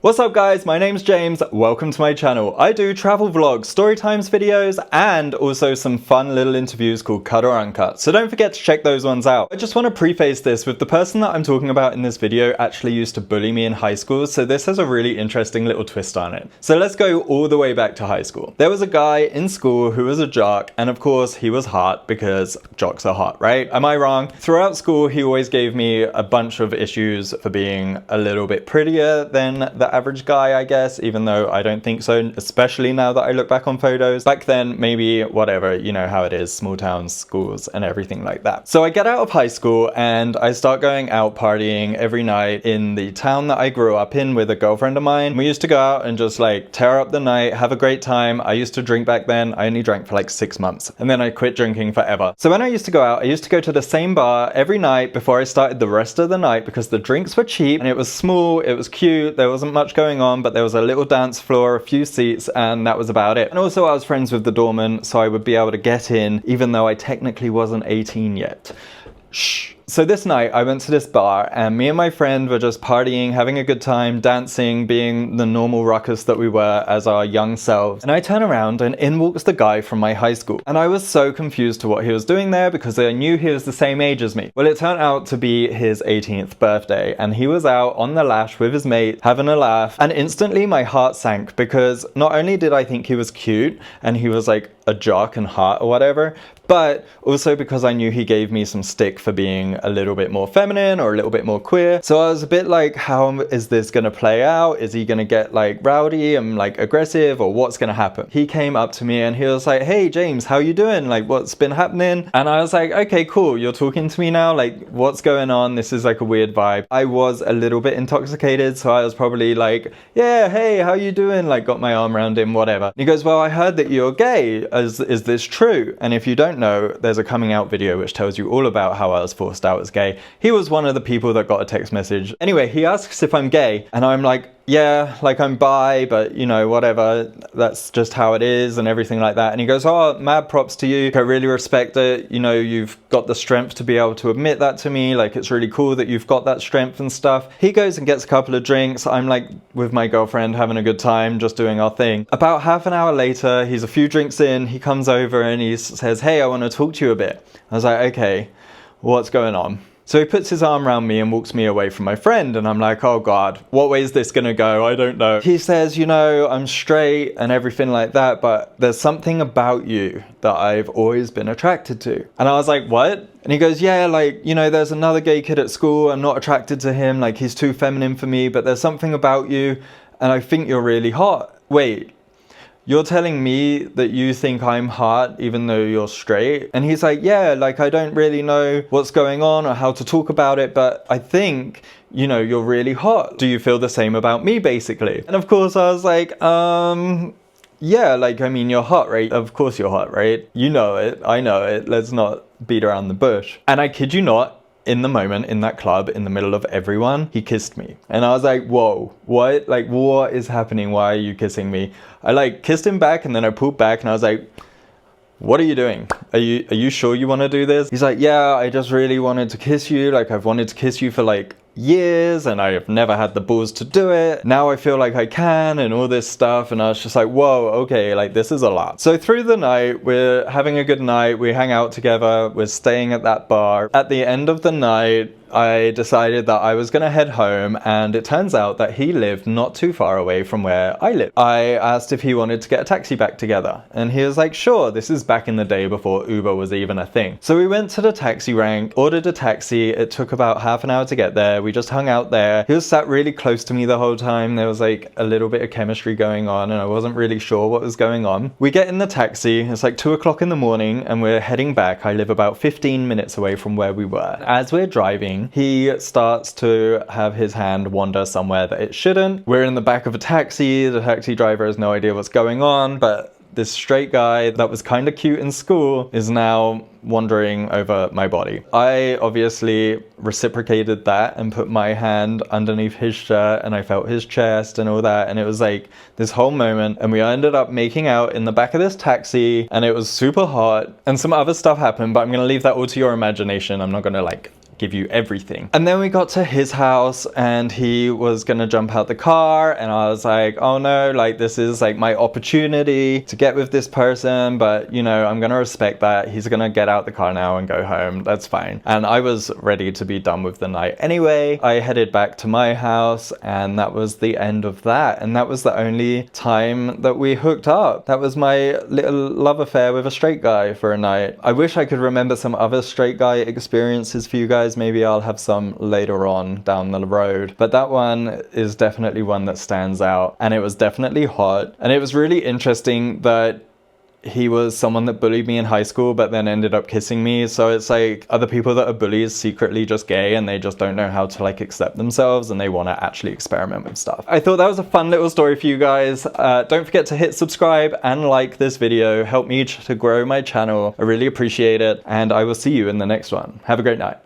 What's up guys, my name's James, welcome to my channel. I do travel vlogs, story times videos, and also some fun little interviews called Cut or Uncut, so don't forget to check those ones out. I just want to preface this with the person that I'm talking about in this video actually used to bully me in high school, so this has a really interesting little twist on it. So let's go all the way back to high school. There was a guy in school who was a jock, and of course he was hot because jocks are hot, right? Am I wrong? Throughout school he always gave me a bunch of issues for being a little bit prettier than the average guy, I guess, even though I don't think so, especially now that I look back on photos. Back then, maybe whatever, you know how it is, small towns, schools, and everything like that. So I get out of high school and I start going out partying every night in the town that I grew up in with a girlfriend of mine. We used to go out and just like tear up the night, have a great time. I used to drink back then. I only drank for like 6 months and then I quit drinking forever. So when I used to go out, I used to go to the same bar every night before I started the rest of the night because the drinks were cheap and it was small, it was cute, there wasn't much going on, but there was a little dance floor, a few seats, and that was about it. And also I was friends with the doorman, so I would be able to get in even though I technically wasn't 18 yet. Shh. So this night I went to this bar and me and my friend were just partying, having a good time, dancing, being the normal ruckus that we were as our young selves. And I turn around and in walks the guy from my high school. And I was so confused to what he was doing there because I knew he was the same age as me. Well, it turned out to be his 18th birthday and he was out on the lash with his mate, having a laugh. And instantly my heart sank because not only did I think he was cute and he was like a jock and hot or whatever, but also because I knew he gave me some stick for being a little bit more feminine or a little bit more queer. So I was a bit like, how is this gonna play out? Is he gonna get like rowdy and like aggressive, or what's gonna happen? He came up to me and he was like, hey James, how you doing? Like, what's been happening? And I was like, okay, cool, you're talking to me now, like what's going on? This is like a weird vibe. I was a little bit intoxicated, so I was probably like, yeah, hey, how you doing? Like got my arm around him, whatever. And he goes, well, I heard that you're gay. Is this true? And if you don't know, there's a coming out video which tells you all about how I was forced out as gay. He was one of the people that got a text message. Anyway, he asks if I'm gay and I'm like, yeah, like I'm bi, but you know, whatever, that's just how it is and everything like that. And he goes, oh, mad props to you. I really respect it. You know, you've got the strength to be able to admit that to me. Like, it's really cool that you've got that strength and stuff. He goes and gets a couple of drinks. I'm like with my girlfriend having a good time, just doing our thing. About half an hour later, he's a few drinks in, he comes over and he says, hey, I want to talk to you a bit. I was like, okay, what's going on? So he puts his arm around me and walks me away from my friend and I'm like, oh God, what way is this gonna go? I don't know. He says, you know, I'm straight and everything like that, but there's something about you that I've always been attracted to. And I was like, what? And he goes, yeah, like, you know, there's another gay kid at school, I'm not attracted to him, like he's too feminine for me, but there's something about you and I think you're really hot. Wait. You're telling me that you think I'm hot even though you're straight? And he's like, yeah, like I don't really know what's going on or how to talk about it, but I think, you know, you're really hot. Do you feel the same about me, basically? And of course I was like, yeah, like, I mean, you're hot, right? Of course you're hot, right? You know it, I know it, let's not beat around the bush. And I kid you not, in the moment, in that club, in the middle of everyone, he kissed me. And I was like, whoa, what? Like, what is happening? Why are you kissing me? I like kissed him back and then I pulled back and I was like, what are you doing? Are you sure you want to do this? He's like, yeah, I just really wanted to kiss you. Like, I've wanted to kiss you for like years and I have never had the balls to do it. Now I feel like I can and all this stuff. And I was just like, whoa, okay, like this is a lot. So through the night, we're having a good night. We hang out together. We're staying at that bar. At the end of the night, I decided that I was gonna head home and it turns out that he lived not too far away from where I live. I asked if he wanted to get a taxi back together and he was like, sure. This is back in the day before Uber was even a thing. So we went to the taxi rank, ordered a taxi. It took about half an hour to get there. We just hung out there. He was sat really close to me the whole time. There was like a little bit of chemistry going on and I wasn't really sure what was going on. We get in the taxi. It's like 2 o'clock in the morning and we're heading back. I live about 15 minutes away from where we were. As we're driving, he starts to have his hand wander somewhere that it shouldn't. We're in the back of a taxi. The taxi driver has no idea what's going on, but this straight guy that was kind of cute in school is now wandering over my body. I obviously reciprocated that and put my hand underneath his shirt and I felt his chest and all that, and it was like this whole moment, and we ended up making out in the back of this taxi and it was super hot and some other stuff happened, but I'm gonna leave that all to your imagination. I'm not gonna like give you everything. And then we got to his house and he was gonna jump out the car, and I was like, oh no, like this is like my opportunity to get with this person, but you know, I'm gonna respect that. He's gonna get out the car now and go home, that's fine. And I was ready to be done with the night anyway. I headed back to my house, and that was the end of that. And that was the only time that we hooked up. That was my little love affair with a straight guy for a night. I wish I could remember some other straight guy experiences for you guys. Maybe I'll have some later on down the road, but that one is definitely one that stands out, and it was definitely hot. And it was really interesting that he was someone that bullied me in high school but then ended up kissing me. So it's like other people that are bullies secretly just gay, and they just don't know how to like accept themselves, and they want to actually experiment with stuff. I thought that was a fun little story for you guys. Don't forget to hit subscribe and like this video. Help me to grow my channel. I really appreciate it, and I will see you in the next one. Have a great night.